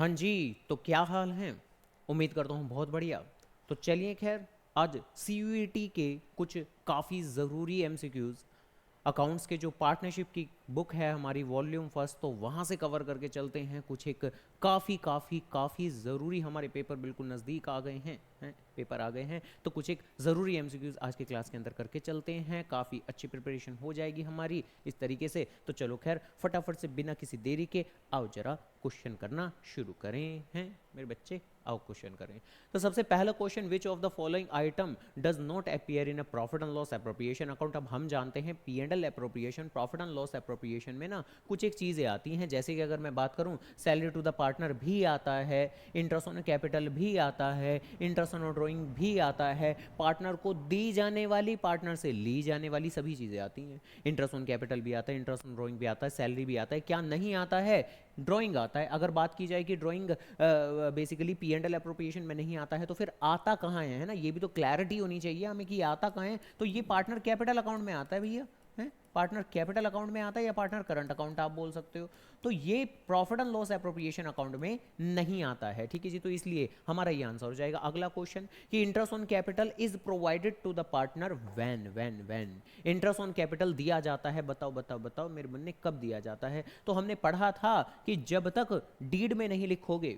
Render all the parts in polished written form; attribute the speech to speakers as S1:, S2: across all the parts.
S1: हाँ जी, तो क्या हाल है? उम्मीद करता हूँ बहुत बढ़िया। तो चलिए खैर, आज CUET के कुछ काफ़ी ज़रूरी MCQs अकाउंट्स के जो पार्टनरशिप की बुक है हमारी वॉल्यूम फर्स्ट, तो वहाँ से कवर करके चलते हैं। कुछ एक काफ़ी काफ़ी काफ़ी ज़रूरी, हमारे पेपर बिल्कुल नज़दीक आ गए हैं पेपर आ गए हैं, तो कुछ एक ज़रूरी MCQs आज की क्लास के अंदर करके चलते हैं। काफ़ी अच्छी प्रिपरेशन हो जाएगी हमारी इस तरीके से। तो चलो खैर, फटाफट से बिना किसी देरी के आओ जरा क्वेश्चन करना शुरू करें। हैं मेरे बच्चे, आओ क्वेश्चन करें। तो सबसे पहला question, which of the following item does not appear in a profit and loss appropriation account. अब हम जानते हैं P&L appropriation, profit and loss appropriation में ना कुछ एक चीज़ें आती हैं, जैसे कि अगर मैं बात करूं, सैलरी टू द पार्टनर भी आता है, इंटरेस्ट ऑन कैपिटल भी आता है, इंटरेस्ट ऑन ड्रॉइंग भी आता है, पार्टनर को दी जाने वाली, पार्टनर से ली जाने वाली सभी चीज़ें आती हैं। इंटरेस्ट ऑन कैपिटल भी आता है, इंटरेस्ट ऑन ड्रॉइंग भी आता है, सैलरी भी आता है। क्या नहीं आता है? ड्राइंग आता है। अगर बात की जाए कि ड्राइंग बेसिकली P&L एप्रोप्रिएशन में नहीं आता है, तो फिर आता कहाँ है ना? ये भी तो क्लैरिटी होनी चाहिए हमें कि आता कहाँ है। तो ये पार्टनर कैपिटल अकाउंट में आता है भैया, है पार्टनर कैपिटल अकाउंट में आता है, या पार्टनर करंट अकाउंट आप बोल सकते हो। तो ये profit and loss appropriation account में नहीं आता है, ठीक है जी। तो इसलिए हमारा ये आंसर हो जाएगा। अगला क्वेश्चन कि interest on capital is provided to the partner when interest on capital दिया जाता है। बताओ बताओ बताओ मेरे मन ने, कब दिया जाता है? तो हमने पढ़ा था कि जब तक डीड में नहीं लिखोगे,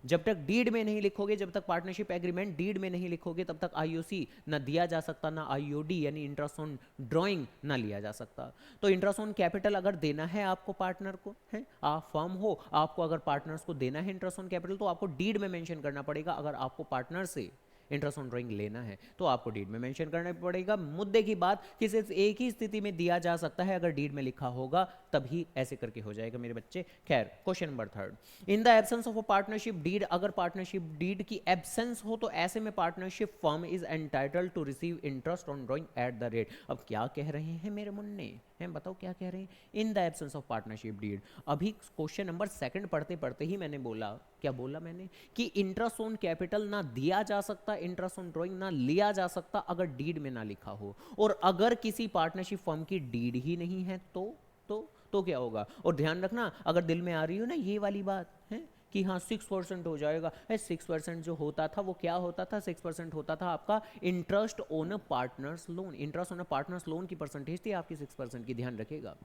S1: जब तक डीड में नहीं लिखोगे, जब तक पार्टनरशिप एग्रीमेंट डीड में नहीं लिखोगे, तब तक IOC ना दिया जा सकता, ना IOD यानी इंटरेस्ट ऑन ड्राइंग ना लिया जा सकता। तो इंटरेस्ट ऑन कैपिटल अगर देना है आपको पार्टनर को, है आप फर्म हो, आपको अगर पार्टनर्स को देना है इंटरेस्ट ऑन कैपिटल, तो आपको डीड में मेंशन करना पड़ेगा। अगर आपको पार्टनर से इंटरेस्ट ऑन ड्राइंग लेना है तो आपको डीड में मेंशन करना पड़ेगा। मुद्दे की बात कि सिर्फ एक ही स्थिति में दिया जा सकता है, अगर डीड में लिखा होगा तभी ऐसे करके हो जाएगा मेरे बच्चे। खैर, question number 3, in the absence of a partnership deed, अगर पार्टनरशिप डीड की एब्सेंस हो तो ऐसे में partnership firm is entitled to receive interest on drawing at the rate. अब क्या कह रहे हैं मेरे मुन्ने, हैं बताओ क्या कह रहे हैं? In the absence of partnership deed. अभी क्वेश्चन नंबर 2 पढ़ते पढ़ते ही मैंने बोला, क्या बोला मैंने? कि इंटरेस्ट ऑन कैपिटल ना दिया जा सकता, इंटरेस्ट ऑन ड्राइंग ना लिया जा सकता अगर डीड में ना लिखा हो। और अगर किसी पार्टनरशिप फर्म की डीड ही नहीं है तो क्या होगा? और ध्यान रखना, अगर दिल में आ रही हो ना ये वाली बात है कि हाँ 6% हो जाएगा, 6% जो होता था वो क्या होता था? 6% होता था आपका interest on a partners loan. Interest on a partners loan की परसेंटेज थी आपकी 6% की, ध्यान रखेगा।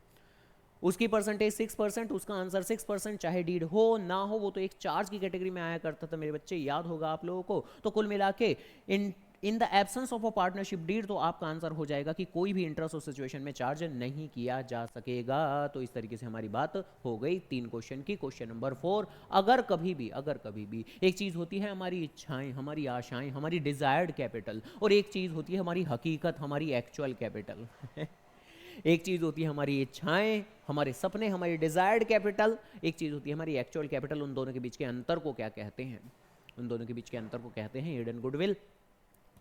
S1: उसकी परसेंटेज 6%, उसका आंसर 6%, चाहे डीड हो ना हो, वो तो एक चार्ज की कैटेगरी में आया करता था मेरे बच्चे, याद होगा आप लोगों को। तो कुल मिला के in the absence of a partnership deed, तो आपका आंसर हो जाएगा कि कोई भी इंटरेस्ट उस सिचुएशन में चार्ज नहीं किया जा सकेगा। तो इस तरीके से हमारी बात हो गई 3 क्वेश्चन की। क्वेश्चन नंबर 4, अगर कभी भी एक चीज़ होती है हमारी इच्छाएं, हमारी आशाएं, हमारी डिजायर्ड कैपिटल, और एक चीज़ होती है हमारी हकीकत, हमारी एक्चुअल कैपिटल। एक चीज़ होती है हमारी इच्छाएं, हमारे सपने, हमारी डिजायर्ड कैपिटल, एक चीज़ होती है हमारी एक्चुअल कैपिटल। उन दोनों के बीच के अंतर को क्या कहते हैं? उन दोनों के बीच के अंतर को कहते हैं हिडन गुडविल।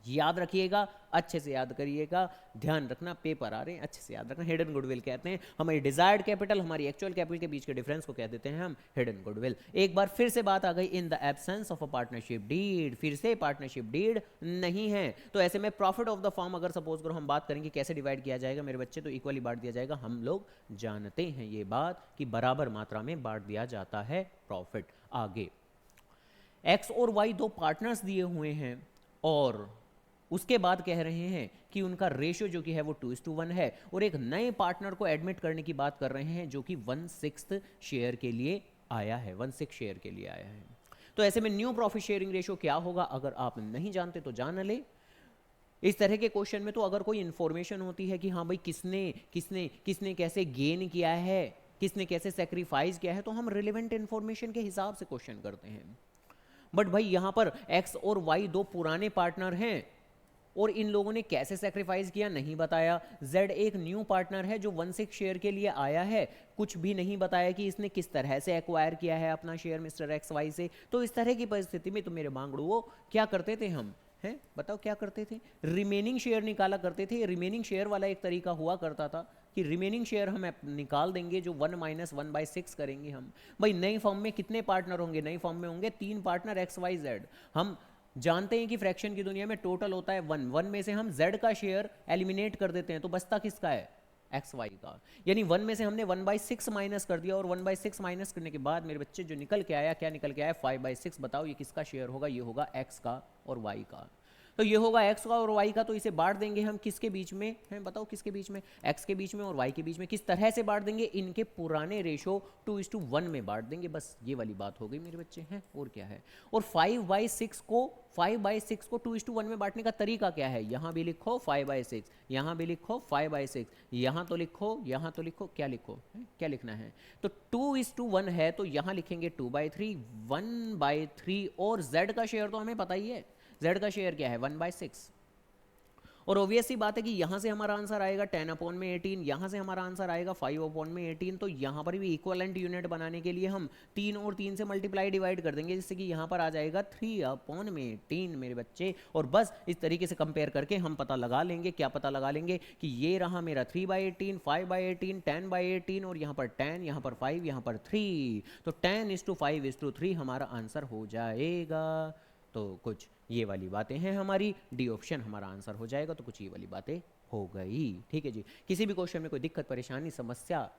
S1: याद रखिएगा, अच्छे से याद करिएगा, ध्यान रखना, पेपर आ रहे हैं, अच्छे से याद रखना। हिडन गुडविल कहते हैं हमारी डिजायर्ड कैपिटल, हमारी एक्चुअल कैपिटल के बीच के डिफरेंस को कह देते हैं हम हिडन गुडविल। एक बार फिर से बात आ गई, in the absence of a partnership deed, फिर से पार्टनरशिप डीड नहीं है, तो ऐसे में प्रॉफिट ऑफ द फर्म, अगर सपोज करो हम बात करेंगे कैसे डिवाइड किया जाएगा मेरे बच्चे, तो इक्वली बांट दिया जाएगा। हम लोग जानते हैं ये बात कि बराबर मात्रा में बांट दिया जाता है प्रॉफिट। आगे, एक्स और वाई दो पार्टनर्स दिए हुए हैं, और उसके बाद कह रहे हैं कि उनका रेशियो जो कि है वो 2:1 है, और एक नए पार्टनर को एडमिट करने की बात कर रहे हैं जो कि 1/6 शेयर के लिए आया है, 1/6 शेयर के लिए आया है। तो ऐसे में न्यू प्रॉफिट शेयरिंग रेशियो क्या होगा? अगर आप नहीं जानते तो जान ले। इस तरह के क्वेश्चन में तो अगर कोई इंफॉर्मेशन होती है कि हाँ भाई किसने किसने किसने कैसे गेन किया है, किसने कैसे सेक्रीफाइस किया है, तो हम रिलेवेंट इंफॉर्मेशन के हिसाब से क्वेश्चन करते हैं। बट भाई यहां पर एक्स और वाई दो पुराने पार्टनर हैं, और इन लोगों ने कैसे सेक्रीफाइस किया नहीं बताया। जेड एक न्यू पार्टनर है जो 1/6 शेयर के लिए आया है, कुछ भी नहीं बताया कि इसने किस तरह से एक्वायर किया है अपना शेयर मिस्टर एक्स वाई से। तो इस तरह की परिस्थिति में तो मेरे मांगड़ुओ क्या करते थे हम, हैं बताओ क्या करते थे? रिमेनिंग शेयर निकाला करते थे। रिमेनिंग शेयर वाला एक तरीका हुआ करता था कि रिमेनिंग शेयर हम निकाल देंगे, जो 1 - 1/6 करेंगे हम। भाई नई फॉर्म में कितने पार्टनर होंगे? नई फॉर्म में होंगे 3 पार्टनर एक्स वाई जेड। हम जानते हैं कि फ्रैक्शन की दुनिया में टोटल होता है 1, 1 में से हम z का शेयर एलिमिनेट कर देते हैं, तो बचता किसका है? एक्स वाई का, यानी 1 में से हमने 1/6 माइनस कर दिया और 1/6 माइनस करने के बाद मेरे बच्चे जो निकल के आया, क्या निकल के आया, 5/6। बताओ ये किसका शेयर होगा, ये होगा एक्स का और वाई का। तो ये होगा एक्स का और वाई का, तो इसे बांट देंगे हम किसके बीच में है, बताओ किसके बीच में, एक्स के बीच में और वाई के बीच में। किस तरह से बांट देंगे, इनके पुराने रेशो 2:1 में बांट देंगे, बस ये वाली बात हो गई मेरे बच्चे हैं, और क्या है। और 5/6 को 2:1 में बांटने का तरीका क्या है, यहाँ भी लिखो 5/6, यहाँ भी लिखो 5/6, यहाँ तो लिखो, यहाँ तो लिखो, क्या लिखो है? क्या लिखना है, तो 2:1 है तो यहाँ लिखेंगे 2/3, 1/3, और z का शेयर तो हमें पता ही है, z का शेयर क्या है 1/6। और ऑब्वियस सी बात है कि यहाँ से हमारा आंसर आएगा 10/18, यहाँ से हमारा आंसर आएगा 5/18, तो यहाँ पर भी इक्वलेंट यूनिट बनाने के लिए हम 3 और 3 से मल्टीप्लाई डिवाइड कर देंगे, जिससे कि यहाँ पर आ जाएगा 3/18 मेरे बच्चे। और बस इस तरीके से कंपेयर करके हम पता लगा लेंगे, क्या पता लगा लेंगे कि ये रहा मेरा 3/18, 5/18, 10/18, और यहाँ पर 10, यहाँ पर 5, यहाँ पर 3, तो 10:5:3 हमारा आंसर हो जाएगा। तो कुछ ये वाली बातें हैं हमारी, डी ऑप्शन हमारा आंसर हो जाएगा, तो कुछ ये वाली बातें हो गई। ठीक है जी, किसी भी क्वेश्चन में कोई दिक्कत परेशानी समस्या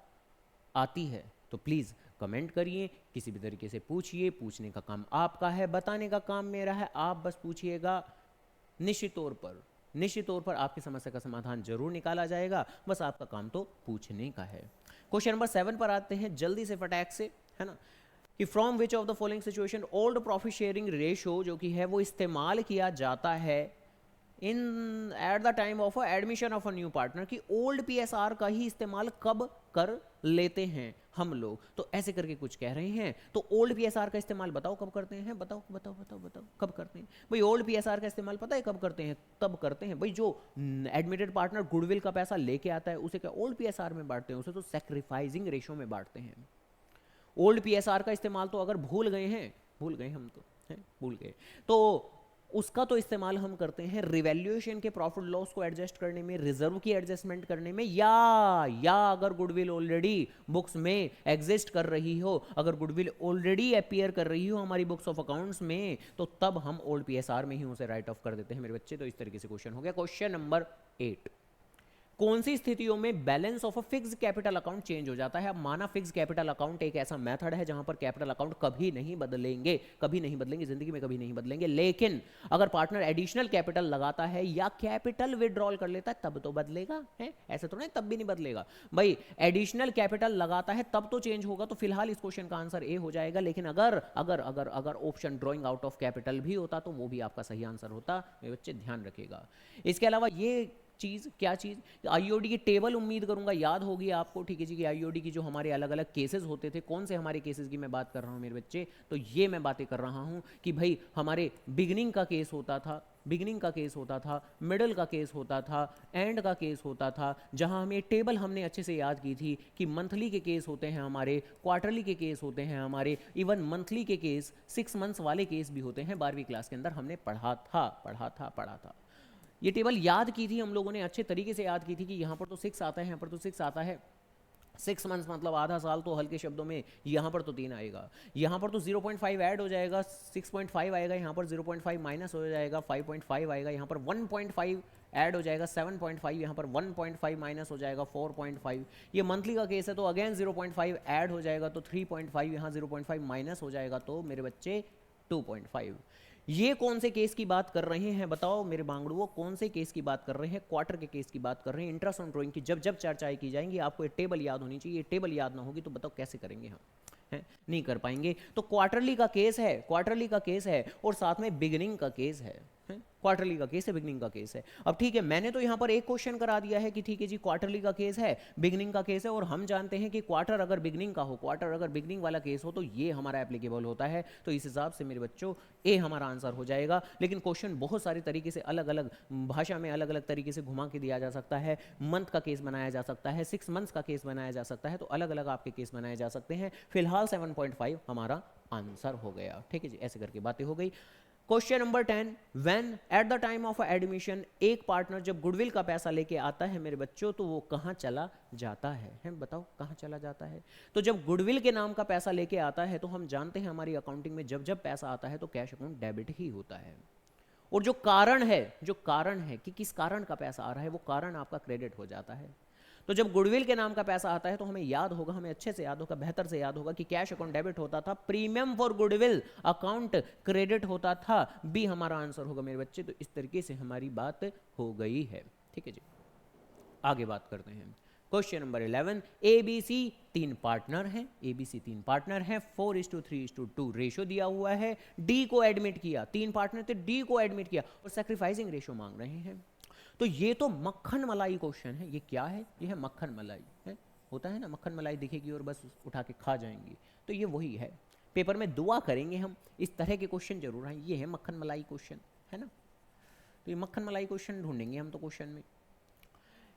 S1: आती है तो प्लीज़ कमेंट करिए, किसी भी तरीके से पूछिए, पूछने का काम आपका है, बताने का काम मेरा है, आप बस पूछिएगा, निश्चित तौर पर आपकी समस्या का समाधान जरूर निकाला जाएगा, बस आपका काम तो पूछने का है। क्वेश्चन नंबर 7 पर आते हैं जल्दी से फटाक से, है ना, कि from which of the following situation old profit sharing ratio जो कि है वो इस्तेमाल किया जाता है in at the time of admission of a new partner, कि ओल्ड पीएसआर का ही इस्तेमाल कब कर लेते हैं हम लोग, तो ऐसे करके कुछ कह रहे हैं। तो ओल्ड पीएसआर का इस्तेमाल बताओ कब करते हैं, बताओ बताओ बताओ बताओ कब करते हैं भाई, ओल्ड पीएसआर का इस्तेमाल पता है कब करते हैं, तब करते हैं भाई जो एडमिटेड पार्टनर गुडविल का पैसा लेके आता है उसे क्या ओल्ड पीएसआर में बांटते हैं, उसे तो सैक्रिफाइसिंग रेशो में बांटते हैं। ओल्ड पीएसआर का इस्तेमाल तो अगर भूल गए हैं, भूल गए हम तो हैं, भूल गए, तो उसका तो इस्तेमाल हम करते हैं रिवैल्यूएशन के प्रॉफिट लॉस को एडजस्ट करने में, रिजर्व की एडजस्टमेंट करने में, या अगर गुडविल ऑलरेडी बुक्स में एग्जिस्ट कर रही हो, अगर गुडविल ऑलरेडी अपीयर कर रही हो हमारी बुक्स ऑफ अकाउंट्स में, तो तब हम ओल्ड पीएसआर में ही उसे राइट ऑफ कर देते हैं मेरे बच्चे। तो इस तरीके से क्वेश्चन हो गया। क्वेश्चन नंबर 8, कौन सी स्थितियों में balance of a fix capital account change हो जाता है। अब माना फिक्स कैपिटल अकाउंट एक ऐसा मेथड है जहां पर कैपिटल अकाउंट कभी नहीं बदलेंगे, कभी नहीं बदलेंगे, जिंदगी में कभी नहीं बदलेंगे, लेकिन अगर पार्टनर एडिशनल कैपिटल लगाता है या कैपिटल विड्रॉल कर लेता है तब तो बदलेगा, है ऐसे तो नहीं तब भी नहीं बदलेगा भाई, एडिशनल कैपिटल लगाता है तब तो चेंज होगा। तो फिलहाल इस क्वेश्चन का आंसर ए हो जाएगा, लेकिन अगर अगर अगर अगर option drawing out of capital भी होता तो वो भी आपका सही आंसर होता, मेरे बच्चे ध्यान रखिएगा। इसके अलावा ये चीज़, क्या चीज़, आईओडी की टेबल उम्मीद करूंगा याद होगी आपको, ठीक है जी, कि आईओडी की जो हमारे अलग अलग केसेस होते थे, कौन से हमारे केसेस की मैं बात कर रहा हूँ मेरे बच्चे, तो ये मैं बातें कर रहा हूँ कि भाई हमारे बिगनिंग का केस होता था, बिगनिंग का केस होता था, मिडल का केस होता था, एंड का केस होता था, जहां हमें टेबल हमने अच्छे से याद की थी कि मंथली के केस होते हैं हमारे, क्वार्टरली के केस होते हैं हमारे, इवन मंथली के केस 6 मंथ्स वाले केस भी होते हैं, 12वीं क्लास के अंदर हमने पढ़ा था। ये टेबल याद की थी हम लोगों ने, अच्छे तरीके से याद की थी कि यहाँ पर तो 6 आता है, यहाँ पर तो 6 आता है, 6 मंथ्स मतलब आधा साल, तो हल्के शब्दों में यहाँ पर तो 3 आएगा, यहाँ पर तो 0.5 ऐड हो जाएगा, 6.5 आएगा, यहाँ पर 0.5 माइनस हो जाएगा, 5.5 आएगा, यहाँ पर 1.5 ऐड हो जाएगा, 7.5, यहाँ पर 1.5 माइनस हो जाएगा, 4.5। ये मंथली का केस है तो अगेन 0.5 ऐड हो जाएगा, तो 3.5, यहाँ 0.5 माइनस हो जाएगा, तो मेरे बच्चे 2.5। ये कौन से केस की बात कर रहे हैं बताओ मेरे बांगड़ुओं, कौन से केस की बात कर रहे हैं, क्वार्टर के केस की बात कर रहे हैं। इंट्रासाउंड ड्राइंग की जब जब चर्चाएं की जाएंगी आपको ये टेबल याद होनी चाहिए, ये टेबल याद ना होगी तो बताओ कैसे करेंगे हम, हैं नहीं कर पाएंगे। तो क्वार्टरली का केस है, क्वार्टरली का केस है, और साथ में बिगिनिंग का केस है, क्वार्टरली का केस है, बिगनिंग का केस है। अब ठीक है, मैंने तो यहाँ पर एक क्वेश्चन करा दिया है कि ठीक है जी क्वार्टरली का केस है, बिगनिंग का केस है, और हम जानते हैं कि क्वार्टर अगर बिगनिंग का हो, क्वार्टर अगर बिगनिंग वाला केस हो तो ये हमारा एप्लीकेबल होता है। तो इस हिसाब से मेरे बच्चों ए हमारा आंसर हो जाएगा। लेकिन क्वेश्चन बहुत सारे तरीके से अलग अलग भाषा में अलग अलग तरीके से घुमा के दिया जा सकता है, मंथ का केस बनाया जा सकता है, 6 मंथ्स का केस बनाया जा सकता है, तो अलग अलग आपके केस बनाए जा सकते हैं। फिलहाल 7.5 हमारा आंसर हो गया, ठीक है जी, ऐसे करके बातें हो गई। Question number 10, when eight the time of admission एक पार्टनर जब गुडविल का पैसा लेके आता है मेरे बच्चों तो वो कहाँ चला जाता है बताओ कहाँ चला जाता है। तो जब गुडविल के नाम का पैसा लेके आता है तो हम जानते हैं हमारी अकाउंटिंग में जब जब पैसा आता है तो कैश अकाउंट डेबिट ही होता है, और जो कारण है कि किस कारण का पैसा आ रहा है वो कारण आपका क्रेडिट हो जाता है। तो जब गुडविल के नाम का पैसा आता है तो हमें याद होगा, हमें अच्छे से याद होगा, बेहतर से याद होगा कि कैश अकाउंट डेबिट होता था, premium for goodwill account credit होता था। बी हमारा आंसर होगा मेरे बच्चे। तो इस तरीके से हमारी बात हो गई है, ठीक है जी। आगे बात करते हैं क्वेश्चन नंबर 11। एबीसी 3 पार्टनर हैं, एबीसी 3 पार्टनर हैं, 4:3:2 रेशो दिया हुआ है। डी को एडमिट किया, 3 पार्टनर थे, डी को एडमिट किया और सैक्रिफाइसिंग रेशो मांग रहे हैं। तो ये तो मक्खन मलाई क्वेश्चन है। ये क्या है? ये है मक्खन मलाई है, होता है ना, मक्खन मलाई दिखेगी और बस उठा के खा जाएंगी, तो ये वही है। पेपर में दुआ करेंगे हम, इस तरह के क्वेश्चन जरूर हैं। ये है मक्खन मलाई क्वेश्चन, है ना। तो ये मक्खन मलाई क्वेश्चन ढूंढेंगे हम तो क्वेश्चन में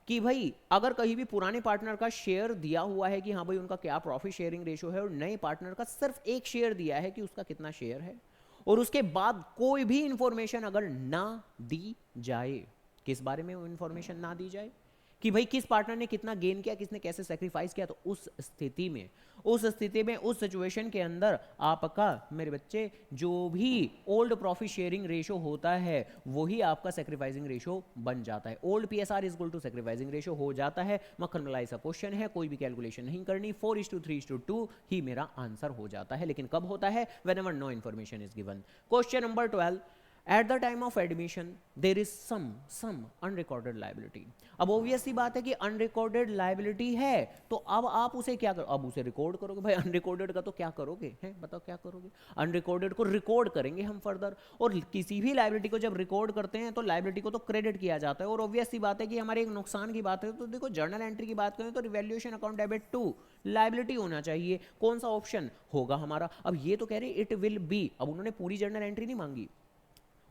S1: कि भाई अगर कहीं भी पुराने पार्टनर का शेयर दिया हुआ है कि हाँ भाई उनका क्या प्रॉफिट शेयरिंग रेशो है, और नए पार्टनर का सिर्फ एक शेयर दिया है कि उसका कितना शेयर है, और उसके बाद कोई भी इंफॉर्मेशन अगर ना दी जाए, किस बारे में वो इंफॉर्मेशन ना दी जाए कि भाई किस पार्टनर ने कितना गेन किया, किसने कैसे सेक्रीफाइस किया, तो उस स्थिति में उस सिचुएशन के अंदर आपका मेरे बच्चे जो भी ओल्ड प्रॉफिट शेयरिंग रेशो होता है वही आपका सेक्रीफाइसिंग रेशो बन जाता है। Old PSR is equal to sacrificing ratio हो जाता है। मक्खन मलाई सा क्वेश्चन है, कोई भी कैलकुलेशन नहीं करनी, 4:3:2 ही मेरा आंसर हो जाता है। लेकिन कब होता है? Whenever no information is given. Question number 12। At the time of admission there is some unrecorded liability। अब ऑब्वियस सी बात है कि अनरिकॉर्डेड लाइबिलिटी है, तो अब आप उसे क्या करो? अब उसे रिकॉर्ड करोगे। भाई अनरिकॉर्डेड का तो क्या करोगे, हैं बताओ क्या करोगे? अनरिकॉर्डेड को रिकॉर्ड करेंगे हम फर्दर, और किसी भी लाइबिलिटी को जब रिकॉर्ड करते हैं तो लाइबिलिटी को तो क्रेडिट किया जाता है। और ऑब्वियस सी बात है कि हमारे एक नुकसान की बात है, तो देखो जर्नल एंट्री की बात करें तो revaluation account debit to liability होना चाहिए। कौन सा ऑप्शन होगा हमारा? अब ये तो कह रहे इट विल बी, अब उन्होंने पूरी जर्नल एंट्री नहीं मांगी,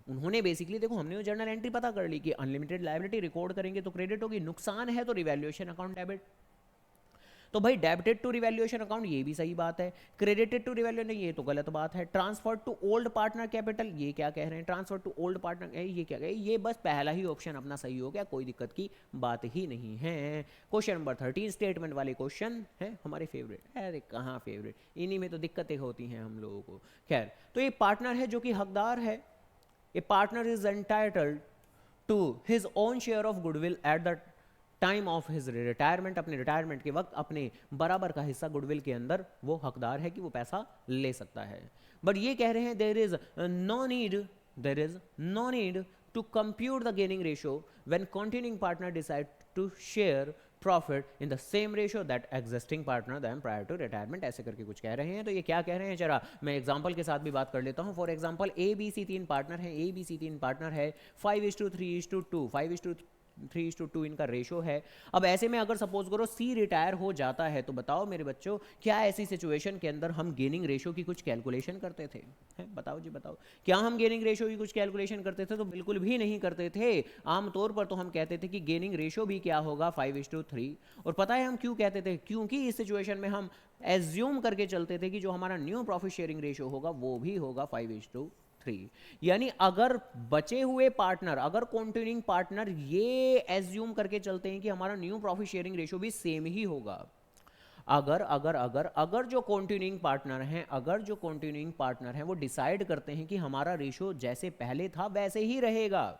S1: उन्होंने बेसिकली देखो हमने वो जर्नल एंट्री पता कर ली कि अनलिमिटेड लायबिलिटी रिकॉर्ड करेंगे तो क्रेडिट होगी, नुकसान है तो रिवैल्यूएशन अकाउंट डेबिट। तो भाई डेबिटेड टू रिवैल्यूएशन अकाउंट, ये भी सही बात है। क्रेडिटेड टू रिवैल्यूएशन, ये तो गलत बात है। Transfer to old partner capital, ये क्या कह रहे हैं? ट्रांसफर टू ओल्ड पार्टनर, ये क्या कहे? ये बस पहला ही ऑप्शन अपना सही हो गया, कोई दिक्कत की बात ही नहीं है। क्वेश्चन नंबर 13 स्टेटमेंट वाले क्वेश्चन है हमारे फेवरेट। अरे कहाँ फेवरेट, इन्हीं में तो दिक्कतें होती हैं हम लोगों को। खैर, तो ये पार्टनर है जो कि हकदार है। A partner is entitled to his own share of goodwill at the time of his retirement। अपने रिटायरमेंट के वक्त अपने बराबर का हिस्सा गुडविल के अंदर वो हकदार है कि वो पैसा ले सकता है। बट ये कह रहे हैं there is no need to compute the gaining ratio when continuing partner decide to share profit in the same ratio that existing partner than prior to retirement, ऐसे करके कुछ कह रहे हैं। तो ये क्या कह रहे हैं जरा मैं एग्जांपल के साथ भी बात कर लेता हूं। For example A B C 3 partner है, ए बी सी 3 पार्टनर है, 5:3:2 5:3:2 इनका रेशो है। अब ऐसे में अगर सपोज करो सी रिटायर हो जाता है, तो बताओ मेरे बच्चों क्या ऐसी सिचुएशन के अंदर हम गेनिंग रेशो की कुछ कैलकुलेशन करते थे? हैं बताओ जी बताओ, क्या हम गेनिंग रेशो की कुछ कैलकुलेशन करते थे? तो बिल्कुल भी नहीं करते थे। आमतौर पर तो हम कहते थे कि गेनिंग रेशो भी क्या होगा 5:3। और पता है हम क्यों कहते थे? क्योंकि इस सिचुएशन में हम एज्यूम करके चलते थे कि जो हमारा न्यू प्रॉफिट शेयरिंग रेशो होगा वो भी होगा 5:3। यानी अगर बचे हुए पार्टनर, अगर कंटिन्यूइंग पार्टनर ये एज्यूम करके चलते हैं कि हमारा न्यू प्रॉफिट शेयरिंग रेशो भी सेम ही होगा, अगर जो कंटिन्यूइंग पार्टनर हैं वो डिसाइड करते हैं कि हमारा रेशो जैसे पहले था वैसे ही रहेगा,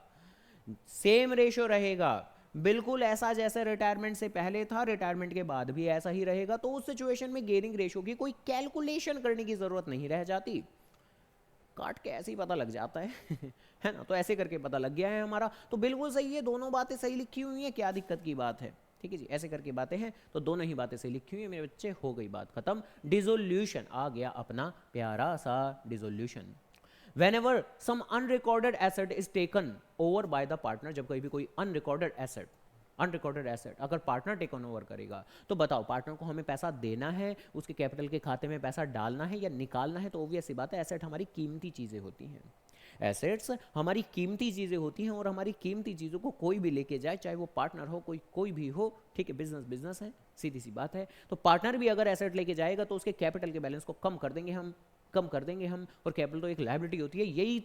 S1: सेम रेशो रहेगा, बिल्कुल ऐसा जैसे रिटायरमेंट से पहले था रिटायरमेंट के बाद भी ऐसा ही रहेगा, तो उस सिचुएशन में गेनिंग रेशो की कोई कैलकुलेशन करने की जरूरत नहीं रह जाती, काट के ऐसे ही पता लग जाता है है ना। तो ऐसे करके पता लग गया है हमारा, तो बिल्कुल सही है, दोनों बातें सही लिखी हुई हैं, क्या दिक्कत की बात है? ठीक है जी, ऐसे करके बातें हैं तो दोनों ही बातें सही लिखी हुई है मेरे बच्चे, हो गई बात खत्म। डिसोल्यूशन आ गया अपना प्यारा सा dissolution. Whenever some unrecorded asset is taken over by the partner, जब कहीं भी कोई अनरिकॉर्डेड एसेट अगर पार्टनर टेकन ओवर करेगा, तो बताओ पार्टनर को हमें पैसा देना है, उसके कैपिटल के खाते में पैसा डालना है या निकालना है? तो ऑब्वियस सी बात है, एसेट हमारी कीमती चीज़ें होती हैं, एसेट्स हमारी कीमती चीज़ें होती हैं, और हमारी कीमती चीज़ों को कोई भी लेके जाए, चाहे वो पार्टनर हो, कोई भी हो, ठीक है, बिजनेस है, सीधी सी बात है। तो पार्टनर भी अगर एसेट लेके जाएगा तो उसके कैपिटल के बैलेंस को कम कर देंगे हम, और कैपिटल तो एक लायबिलिटी होती है। यही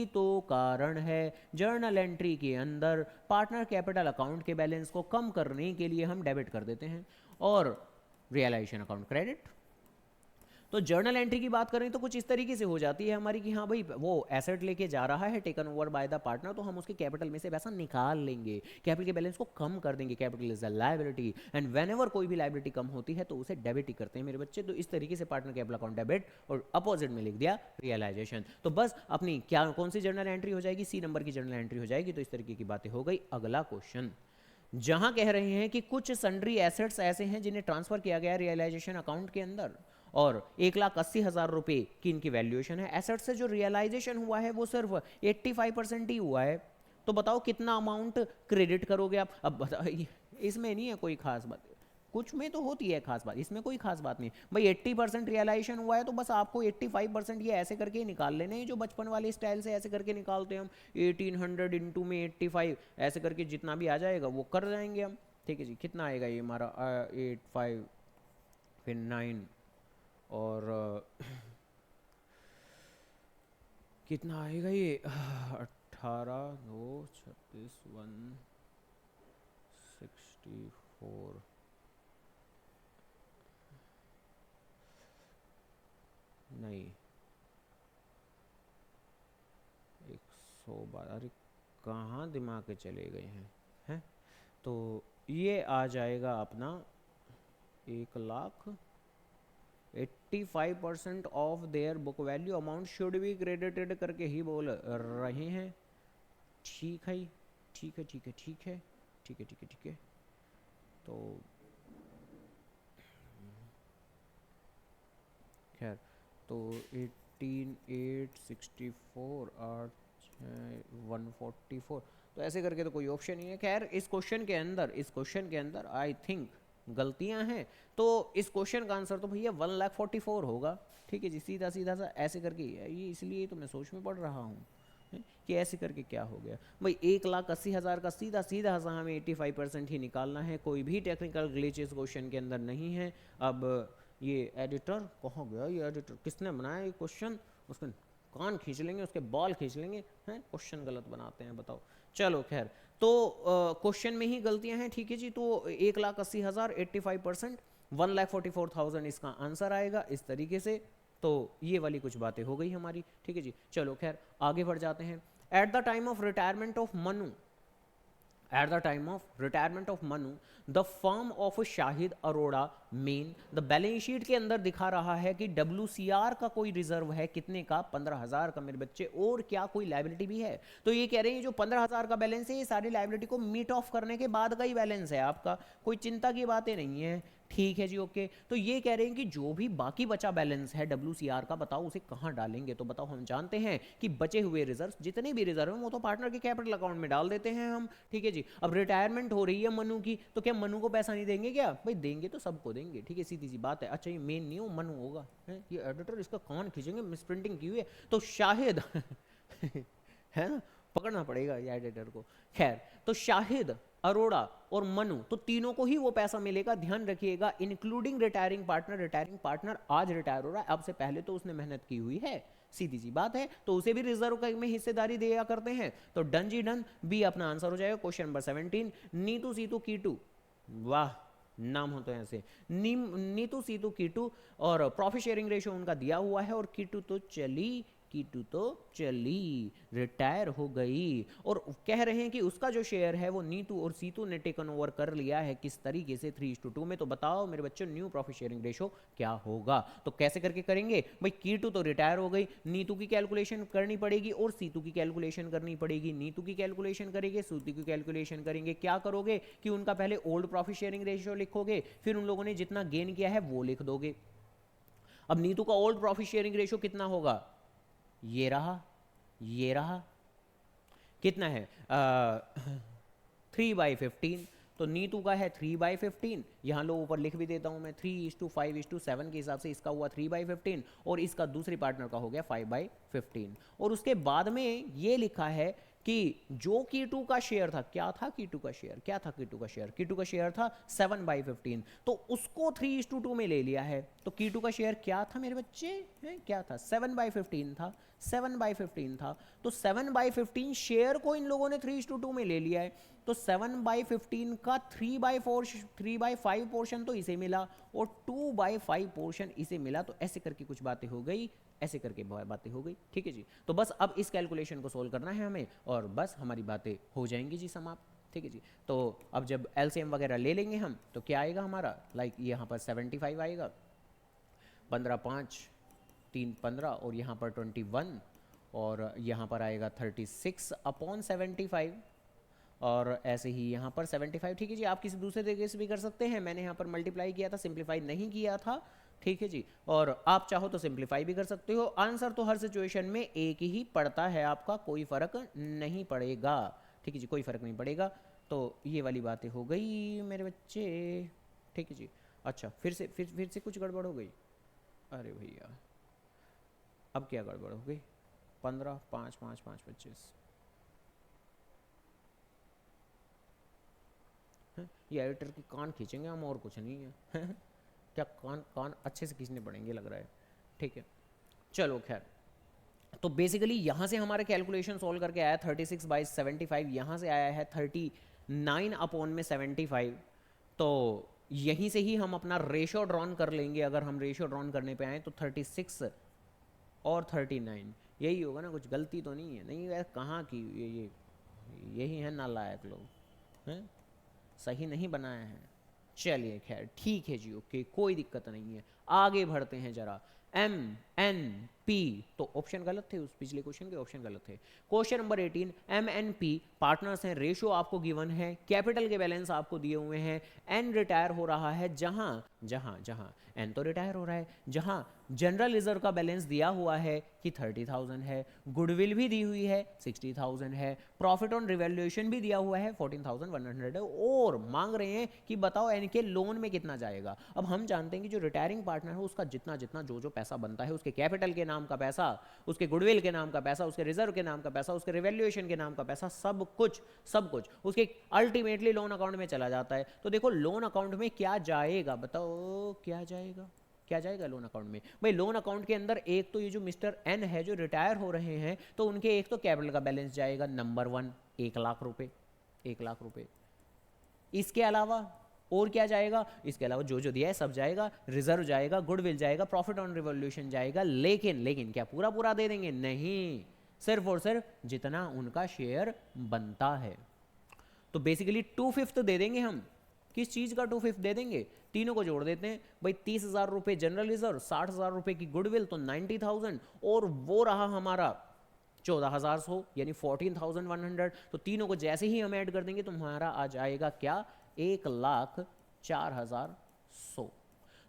S1: तो कारण है जर्नल एंट्री के अंदर पार्टनर कैपिटल अकाउंट के बैलेंस को कम करने के लिए हम डेबिट कर देते हैं और रियलाइजेशन अकाउंट क्रेडिट। तो जर्नल एंट्री की बात करें तो कुछ इस तरीके से हो जाती है हमारी कि हाँ भाई वो एसेट लेके जा रहा है taken over by the partner, तो हम उसके कैपिटल में से पैसा निकाल लेंगे, कैपिटल के बैलेंस को कम कर देंगे, capital is a liability, and when ever कोई भी लायबिलिटी कम होती है तो उसे डेबिट ही करते हैं मेरे बच्चे। तो इस तरीके से पार्टनर कैपिटल अकाउंट डेबिट और अपोजिट में लिख दिया रियलाइजेशन। तो बस अपनी क्या कौन सी जर्नल एंट्री हो जाएगी, सी नंबर की जर्नल एंट्री हो जाएगी। तो इस तरीके की बातें हो गई। अगला क्वेश्चन जहां कह रहे हैं कि कुछ सन्ड्री एसेट्स ऐसे हैं जिन्हें ट्रांसफर किया गया रियलाइजेशन अकाउंट के अंदर और 1,80,000 रुपए की इनकी वैल्यूएशन है। एसेट से जो रियलाइजेशन हुआ है वो सिर्फ 85% ही हुआ है। तो बताओ कितना अमाउंट क्रेडिट करोगे आप। अब बताओ इसमें नहीं है कोई खास बात, कुछ में तो होती है खास बात, इसमें कोई खास बात नहीं भाई। 80% रियलाइजेशन हुआ है तो बस आपको 85% ये ऐसे करके ही निकाल लेने हैं, जो बचपन वाले स्टाइल से ऐसे करके निकालते हैं हम। 1800 इंटू में 85 ऐसे करके जितना भी आ जाएगा वो कर जाएंगे हम। ठीक है जी, कितना आएगा ये हमारा 85 फिर 9 और कितना आएगा ये 18 2 36 164 नहीं 112। अरे कहाँ दिमाग के चले गए हैं। तो ये आ जाएगा अपना 1,85% of their book value amount should be credited करके ही बोल रहे हैं। ठीक है ठीक है ठीक है ठीक है ठीक है ठीक है ठीक है। तो खैर तो 18,864 8 144 तो ऐसे करके तो कोई ऑप्शन नहीं है। खैर इस क्वेश्चन के अंदर आई थिंक गलतियां हैं। तो इस क्वेश्चन का आंसर तो भैया 1,44,000 होगा। ठीक है जी, सीधा सीधा सा ऐसे करके ये इसलिए तो मैं सोच में पड़ रहा हूँ कि ऐसे करके क्या हो गया भाई। 1,80,000 का सीधा सीधा सा हमें 85% ही निकालना है। कोई भी टेक्निकल ग्लिच इस क्वेश्चन के अंदर नहीं है। अब ये एडिटर कहाँ गया, ये एडिटर किसने बनाया ये क्वेश्चन, उसके कान खींच लेंगे, उसके बाल खींच लेंगे हैं, क्वेश्चन गलत बनाते हैं बताओ। चलो खैर, तो क्वेश्चन में ही गलतियां हैं। ठीक है जी, तो 1,80,000 85% 1,44,000 इसका आंसर आएगा इस तरीके से। तो ये वाली कुछ बातें हो गई हमारी। ठीक है जी, चलो खैर आगे बढ़ जाते हैं। Eight the time of retirement of Manu At the time of retirement of Manu, the firm of Shahid Arora main the balance sheet के अंदर दिखा रहा है कि WCR का कोई रिजर्व है कितने का, 15,000 का मेरे बच्चे, और क्या कोई लाइबिलिटी भी है। तो ये कह रहे हैं जो 15,000 का बैलेंस है ये सारी लाइबिलिटी को मीट ऑफ करने के बाद का ही बैलेंस है आपका, कोई चिंता की बातें नहीं है। ठीक है जी, ओके। तो ये कह रहे हैं कि जो भी बाकी बचा बैलेंस है WCR का, बताओ उसे कहाँ डालेंगे। तो बताओ, हम जानते हैं कि बचे हुए रिजर्व, जितने भी रिजर्व हैं वो तो पार्टनर के कैपिटल अकाउंट में डाल देते हैं हम। ठीक है जी, अब रिटायरमेंट हो रही है मनु की, तो क्या मनु को पैसा नहीं देंगे क्या? भाई देंगे तो सबको देंगे। ठीक है, सीधी सी बात है। अच्छा ये मेन नहीं हो, मनु होगा है? ये एडिटर इसका कान खींचेंगे, मिस प्रिंटिंग की हुई है तो शाहिद है ना, पकड़ना पड़ेगा ये एडिटर को। खैर, तो शाहिद, अरोड़ा और मनु, तो तीनों को ही वो पैसा मिलेगा, ध्यान रखिएगा, including retiring partner. Retiring partner आज रिटायर हो रहा है, अब से पहले तो उसने मेहनत की हुई है, सीधी सी बात है, तो उसे भी रिजर्व में हिस्सेदारी दिया करते हैं। तो डन जी डन, बी अपना आंसर हो जाएगा। Question number 17, Neetu Situ keto, वाह नाम हो तो ऐसे, नीतू सीतू कीटू, और प्रॉफिट शेयरिंग रेशियो उनका दिया हुआ है, और कीटू तो चली रिटायर हो गई, और कह रहे हैं कि उसका जो शेयर है वो नीतू और सीतू ने टेकन ओवर कर लिया है। किस तरीके से? 3:2 में। तो बताओ मेरे बच्चों, न्यू प्रॉफिट शेयरिंग रेशो क्या होगा? तो कैसे करके करेंगे भाई? कीटू तो रिटायर हो गई, नीतू की कैलकुलेशन करनी पड़ेगी और सीतू की कैलकुलेशन करनी पड़ेगी। नीतू की कैलकुलेशन करेंगे, सीतू की कैलकुलेशन करेंगे। क्या करोगे कि उनका पहले ओल्ड प्रॉफिट शेयरिंग रेशियो लिखोगे, फिर उन लोगों ने जितना गेन किया है वो लिख दोगे। अब नीतू का ओल्ड प्रॉफिट शेयरिंग रेशियो कितना होगा? ये रहा कितना है 3/15। तो नीतू का है 3/15, यहाँ लो ऊपर लिख भी देता हूँ मैं, 3:5:7 के हिसाब से इसका हुआ 3/15, और इसका दूसरी पार्टनर का हो गया 5/15। और उसके बाद में ये लिखा है कि जो कीटू का शेयर था, क्या था कीटू का शेयर? कीटू का शेयर था 7/15, तो उसको 3:2 में ले लिया है। तो कीटू का शेयर क्या था मेरे बच्चे? क्या था? 7/15 था, 7/15 था। तो 7/15 शेयर को इन लोगों ने 3:2 में ले लिया है। तो 7/15 का 3/5 पोर्शन तो इसे मिला और 2/5 पोर्शन इसे मिला। तो ऐसे करके कुछ बातें हो गई, ऐसे करके बातें हो गई, ठीक है जी। तो बस अब इस कैलकुलेशन को सोल्व करना है हमें और बस हमारी बातें हो जाएंगी जी समाप्त, ठीक है जी। तो अब जब एलसीएम वगैरह ले लेंगे हम तो क्या आएगा हमारा, लाइक यहाँ पर 75 आएगा, 15 5 3 15 और यहाँ पर 21 और यहाँ पर आएगा 36/75 और ऐसे ही यहाँ पर 75, ठीक है जी। आप किसी दूसरे तरीके से भी कर सकते हैं, मैंने यहाँ पर मल्टीप्लाई किया था, सिंप्लीफाई नहीं किया था, ठीक है जी। और आप चाहो तो सिंप्लीफाई भी कर सकते हो। आंसर तो हर सिचुएशन में एक ही पड़ता है आपका, कोई फर्क नहीं पड़ेगा, ठीक है जी, कोई फर्क नहीं पड़ेगा। तो ये वाली बातें हो गई मेरे बच्चे, ठीक है जी। अच्छा फिर से कुछ गड़बड़ हो गई, अरे भैया अब क्या गड़बड़ हो गई, 15 5 5 5 25, ये एडिटर की कान खींचेंगे हम और कुछ नहीं है क्या कान कान अच्छे से खींचने पड़ेंगे लग रहा है, ठीक है। चलो खैर, तो बेसिकली यहाँ से हमारे कैलकुलेशन सॉल्व करके आया 36/75, यहाँ से आया है 39/75। तो यहीं से ही हम अपना रेशो ड्रॉन कर लेंगे। अगर हम रेशो ड्रॉन करने पे आए तो 36 और 39 यही होगा ना, कुछ गलती तो नहीं है, नहीं वैसे कहाँ की ये यही है नालायक लोग हैं, सही नहीं बनाया है। चलिए खैर ठीक है जी, ओके कोई दिक्कत नहीं है, आगे बढ़ते हैं जरा। MNP, तो ऑप्शन गलत थे, उस पिछले क्वेश्चन के ऑप्शन गलत थे। क्वेश्चन नंबर 18, MNP पार्टनर्स हैं, रेशो आपको गिवन है, कैपिटल के बैलेंस आपको दिए हुए हैं, एन रिटायर हो रहा है जहां जहां जहां एन तो रिटायर हो रहा है, जहां जनरल रिजर्व का बैलेंस दिया हुआ है कि 30,000 है, गुडविल भी दी हुई है 60,000 है, प्रॉफिट ऑन रिवैल्यूएशन भी दिया हुआ है 14,100 है, और मांग रहे हैं कि बताओ एन के लोन में कितना जाएगा। अब हम जानते हैं कि जो रिटायरिंग पार्टनर है उसका जितना जितना जो पैसा बनता है, उसके कैपिटल के नाम का पैसा, उसके गुडविल के नाम का पैसा, उसके रिजर्व के नाम का पैसा, उसके रिवैल्यूएशन के नाम का पैसा, सब कुछ उसके अल्टीमेटली लोन अकाउंट में चला जाता है। तो देखो लोन अकाउंट में क्या जाएगा, बताओ क्या जाएगा लोन अकाउंट में। भाई लोन अकाउंट के अंदर एक तो ये जो मिस्टर एन है जो रिटायर हो रहे हैं, तो उनके एक तो कैपिटल का बैलेंस जाएगा नंबर 1 1 लाख रुपए, 1 लाख रुपए। इसके अलावा और क्या जाएगा, इसके अलावा जो दिया है सब जाएगा, रिजर्व जाएगा, गुडविल जाएगा, प्रॉफिट ऑन रिवॉल्यूशन जाएगा। लेकिन क्या पूरा दे देंगे, नहीं, सिर्फ और सिर्फ जितना उनका शेयर बनता है। तो बेसिकली 2/5 दे देंगे हम। किस चीज का 2/5 दे देंगे, तीनों को जोड़ देते हैं भाई, 30,000 रुपए जनरल रिजर्व, 60,000 रुपए की गुडविल, तो 90,000, और वो रहा हमारा 14,100 यानी 14,100। तो तीनों को जैसे ही हम ऐड कर देंगे तो हमारा आ जाएगा क्या, 1,04,100।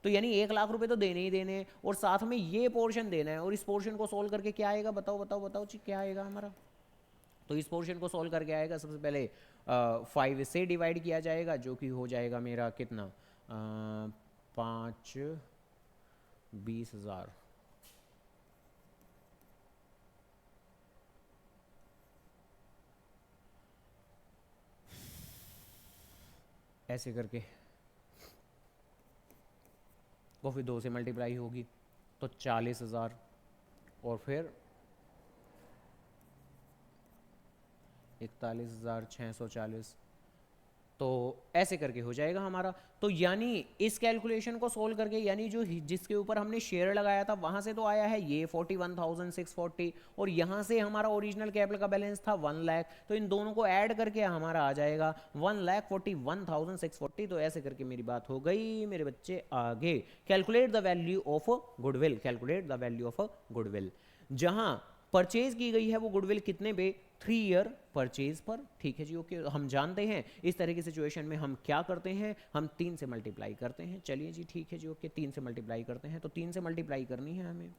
S1: तो यानी 1 लाख रुपए तो देने ही देने हैं और साथ में ये पोर्शन देना है। और इस पोर्शन को सोल्व करके क्या आएगा, बताओ जी क्या आएगा हमारा। तो इस पोर्शन को सोल्व करके आएगा, सबसे पहले 5 से डिवाइड किया जाएगा, जो कि हो जाएगा मेरा कितना, 5 20,000, ऐसे करके, वो फिर 2 से मल्टीप्लाई होगी तो 40,000, और फिर 41,640, तो ऐसे करके हो जाएगा हमारा। तो यानी इस कैलकुलेशन को सोल्व करके, यानी जो जिसके ऊपर हमने शेयर लगाया था वहां से तो आया है ये 41,640, और यहाँ से हमारा ओरिजिनल कैपिटल का बैलेंस था 1 लाख, तो इन दोनों को ऐड करके हमारा आ जाएगा 1,41,640। तो ऐसे करके मेरी बात हो गई मेरे बच्चे। आगे calculate the value of goodwill, calculate the value of goodwill. जहां परचेज की गई है वो गुडविल कितने पे, 3 ईयर परचेज पर, ठीक है जी, ओके। हम जानते हैं इस तरह की सिचुएशन में हम क्या करते हैं, हम 3 से मल्टीप्लाई करते हैं। चलिए जी ठीक है जी, ओके, 3 से मल्टीप्लाई करते हैं, तो 3 से मल्टीप्लाई करनी है हमें।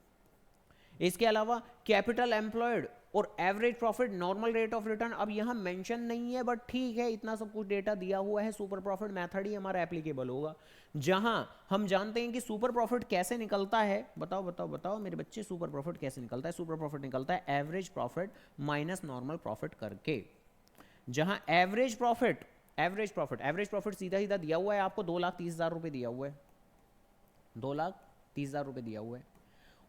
S1: इसके अलावा कैपिटल एम्प्लॉयड और average profit, normal rate of return, अब यहां मेंशन नहीं है बट ठीक है, इतना सब कुछ डेटा दिया हुआ है, सुपर प्रॉफिट मेथड ही हमारा एप्लीकेबल होगा। जहां हम जानते हैं कि सुपर प्रॉफिट कैसे निकलता है, बताओ मेरे बच्चे, सुपर प्रॉफिट कैसे निकलता है। सुपर प्रॉफिट निकलता है average profit minus normal profit करके। जहां एवरेज प्रॉफिट सीधा दिया हुआ है आपको, 2,30,000 रुपए दिया हुआ है, 2,30,000 रुपए दिया हुआ है।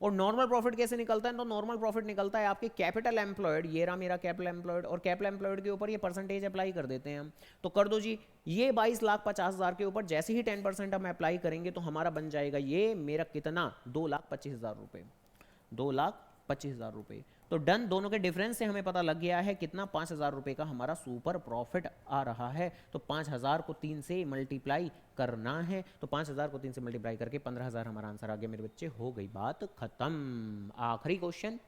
S1: और नॉर्मल प्रॉफिट कैसे निकलता है? तो नॉर्मल प्रॉफिट निकलता है आपके कैपिटल एम्प्लॉयड, ये रहा मेरा कैपिटल एम्प्लॉयड, और कैपिटल एम्प्लॉयड के ऊपर ये परसेंटेज अप्लाई कर देते हैं हम। तो कर दो जी, ये 22,50,000 के ऊपर जैसे ही 10% हम अप्लाई करेंगे तो हमारा बन जाएगा ये मेरा कितना, 2,25,000 रुपये, 2,25,000 रुपये। तो डन, दोनों के डिफरेंस से हमें पता लग गया है कितना, 5,000 रुपये का हमारा सुपर प्रॉफिट आ रहा है। तो 5,000 को 3 से मल्टीप्लाई करना है, तो 5,000 को 3 से मल्टीप्लाई करके 15,000 हमारा आंसर आ गया मेरे बच्चे, हो गई बात खत्म। आखिरी क्वेश्चन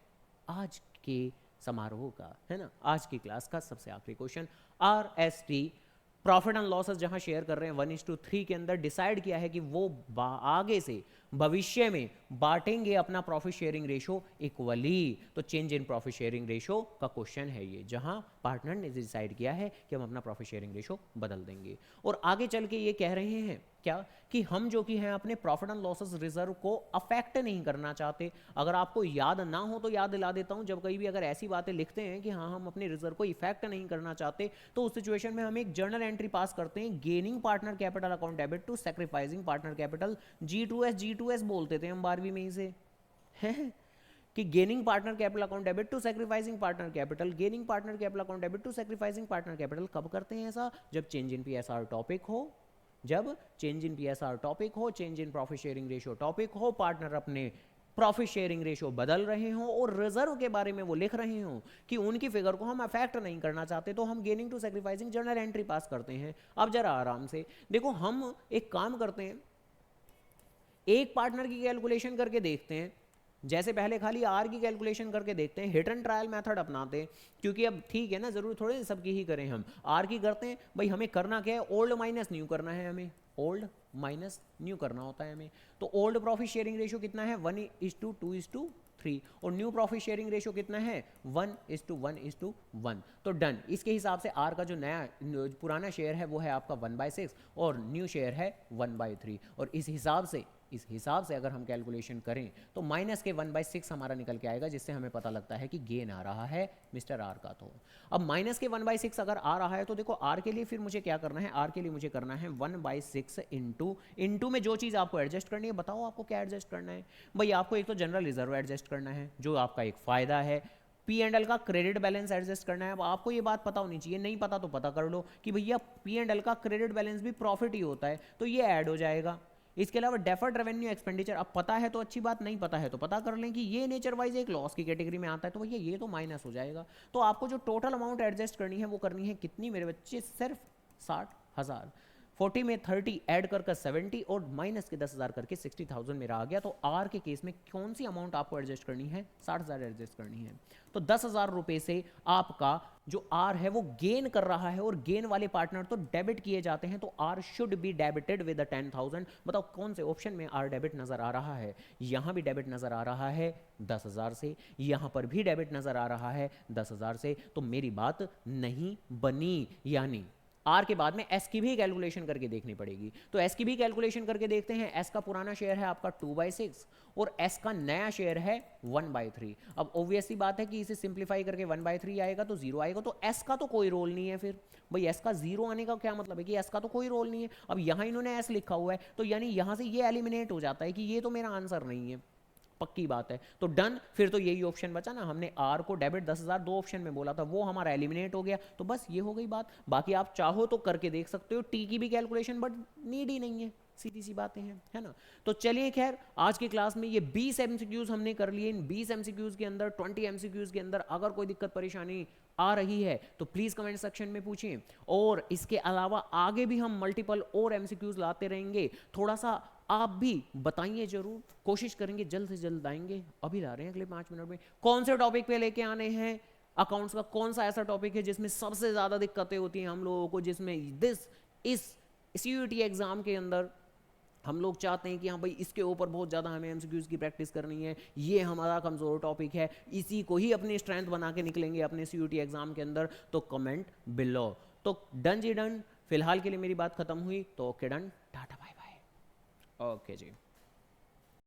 S1: आज के समारोह का, है ना, आज की क्लास का सबसे आखिरी question. RST profit and losses जहां शेयर कर रहे हैं 1:3 के अंदर, डिसाइड किया है कि वो आगे से भविष्य में बांटेंगे अपना प्रॉफिट शेयरिंग रेशो इक्वली। तो change in profit sharing ratio का क्वेश्चन है ये, जहां पार्टनर ने डिसाइड किया है कि हम अपना प्रॉफिट शेयरिंग रेशो बदल देंगे। और आगे चल के ये कह रहे हैं क्या, कि हम जो कि हैं अपने प्रॉफिट एंड लॉसेस रिजर्व को अफेक्ट नहीं करना चाहते। अगर आपको याद ना हो तो याद दिला देता हूं, जब कहीं भी अगर ऐसी बातें लिखते हैं कि हाँ हम अपने रिजर्व को इफेक्ट नहीं करना चाहते, तो उस सिचुएशन में हम एक जर्नल एंट्री पास करते हैं, gaining partner capital account debit to sacrificing partner capital, G2S बोलते थे हम 12वीं में इसे, है कि gaining partner capital account debit to sacrificing partner capital, gaining partner capital account debit to sacrificing partner capital. कब करते हैं ऐसा? जब चेंज इन PSR टॉपिक हो, जब चेंज इन PSR टॉपिक हो, change in profit sharing ratio topic हो, partner अपने प्रॉफिट शेयरिंग रेशियो बदल रहे हों और रिजर्व के बारे में वो लिख रहे हों कि उनकी फिगर को हम अफेक्ट नहीं करना चाहते, तो हम gaining to sacrificing journal entry pass करते हैं। अब जरा आराम से देखो, हम एक काम करते हैं, एक पार्टनर की कैलकुलेशन करके देखते हैं, जैसे पहले खाली आर की कैलकुलेशन करके देखते हैं, हिट एंड ट्रायल मेथड अपनाते हैं, क्योंकि अब ठीक है ना, जरूर थोड़े सबकी ही करें, हम आर की करते हैं। भाई हमें करना क्या है, ओल्ड माइनस न्यू करना है, हमें ओल्ड माइनस न्यू करना होता है हमें। तो ओल्ड प्रॉफिट शेयरिंग रेशियो कितना है, 1:2:3, और न्यू प्रॉफिट शेयरिंग रेशियो कितना है, 1:1:1। तो डन, इसके हिसाब से आर का जो नया पुराना शेयर है वो है आपका 1/6 और न्यू शेयर है 1/3, और इस हिसाब से अगर हम कैलकुलेशन करें तो माइनस के 1/6 हमारा निकल के आएगा, जिससे हमें पता लगता है कि गेन आ रहा है मिस्टर आर का। तो अब माइनस के 1/6 अगर आ रहा है तो देखो आर के लिए फिर मुझे क्या करना है, आर के लिए मुझे करना है 1/6 इंटू में जो चीज़ आपको एडजस्ट करनी है, बताओ आपको क्या एडजस्ट करना है। भाई आपको एक तो जनरल रिजर्व एडजस्ट करना है, जो आपका एक फ़ायदा है, P&L का क्रेडिट बैलेंस एडजस्ट करना है। अब आपको ये बात पता होनी चाहिए, नहीं पता तो पता कर लो कि भैया P&L का क्रेडिट बैलेंस भी प्रॉफिट ही होता है, तो ये ऐड हो जाएगा। इसके अलावा डेफर्ड रेवेन्यू एक्सपेंडिचर, अब पता है तो अच्छी बात, नहीं पता है तो पता कर लें कि ये नेचर वाइज एक लॉस की कैटेगरी में आता है, तो भैया ये तो माइनस हो जाएगा। तो आपको जो टोटल अमाउंट एडजस्ट करनी है वो करनी है कितनी मेरे बच्चे, सिर्फ 60,000। 40 में 30 ऐड कर 70 और माइनस के 10,000 करके 60,000 मेरा आ गया। तो आर के केस में कौन सी अमाउंट आपको एडजस्ट करनी है, 60,000 एडजस्ट करनी है। तो 10,000 रुपए से आपका जो आर है वो गेन कर रहा है, और गेन वाले पार्टनर तो डेबिट किए जाते हैं, तो R should be debited with 10,000। बताओ कौन से ऑप्शन में आर डेबिट नजर आ रहा है, यहां भी डेबिट नजर आ रहा है 10,000 से, यहां पर भी डेबिट नजर आ रहा है 10,000 से। तो मेरी बात नहीं बनी, यानी आर के बाद में एस की भी कैलकुलेशन करके देखनी पड़ेगी। तो एस की भी कैलकुलेशन करके देखते हैं। एस का पुराना शेयर है आपका 2/6 और एस का नया शेयर है 1/3। अब ऑब्वियसली बात है कि इसे सिंप्लीफाई करके 1/3 आएगा तो 0 आएगा, तो एस का तो कोई रोल नहीं है। फिर भाई एस का 0 आने का क्या मतलब है कि एस का तो कोई रोल नहीं है। अब यहां इन्होंने एस लिखा हुआ है, तो यानी यहां से ये एलिमिनेट हो जाता है कि ये तो मेरा आंसर नहीं है, पक्की बात है। तो डन, फिर तो यही ऑप्शन बचा ना, हमने आर को डेबिट 10,000 दो ऑप्शन में बोला था, वो हमारा एलिमिनेट हो गया। तो बस ये हो गई बात। बाकी आप चाहो तो करके देख सकते हो, टी की भी कैलकुलेशन, बट नीड ही नहीं है, सीधी सी बातें हैं, है ना। तो चलिए खैर, आज की क्लास में ये 20 एमसीक्यूज हमने कर लिए। इन 20 एमसीक्यूज के अंदर 20 एमसीक्यूज के अंदर अगर कोई दिक्कत परेशानी आ रही है तो प्लीज कमेंट सेक्शन में पूछें। और इसके अलावा आगे भी हम मल्टीपल और एमसीक्यूज लाते रहेंगे। थोड़ा सा आप भी बताइए जरूर, कोशिश करेंगे जल्द से जल्द आएंगे। अभी ला रहे हैं अगले 5 मिनट में कौन से टॉपिक पे लेके आने हैं। अकाउंट्स का कौन सा ऐसा टॉपिक है जिसमें सबसे ज्यादा दिक्कतें होती हैं हम लोगों को, जिसमें इस सीयूईटी एग्जाम के अंदर हम लोग चाहते हैं कि हाँ भाई इसके ऊपर बहुत ज़्यादा हमें एमसीक्यूज की प्रैक्टिस करनी है, ये हमारा कमज़ोर टॉपिक है, इसी को ही अपनी स्ट्रेंथ बना के निकलेंगे अपने सीयूईटी एग्जाम के अंदर। तो कमेंट बिलो। तो डन जी डन, फिलहाल के लिए मेरी बात खत्म हुई। तो okay done, tata bye bye. Okay जी।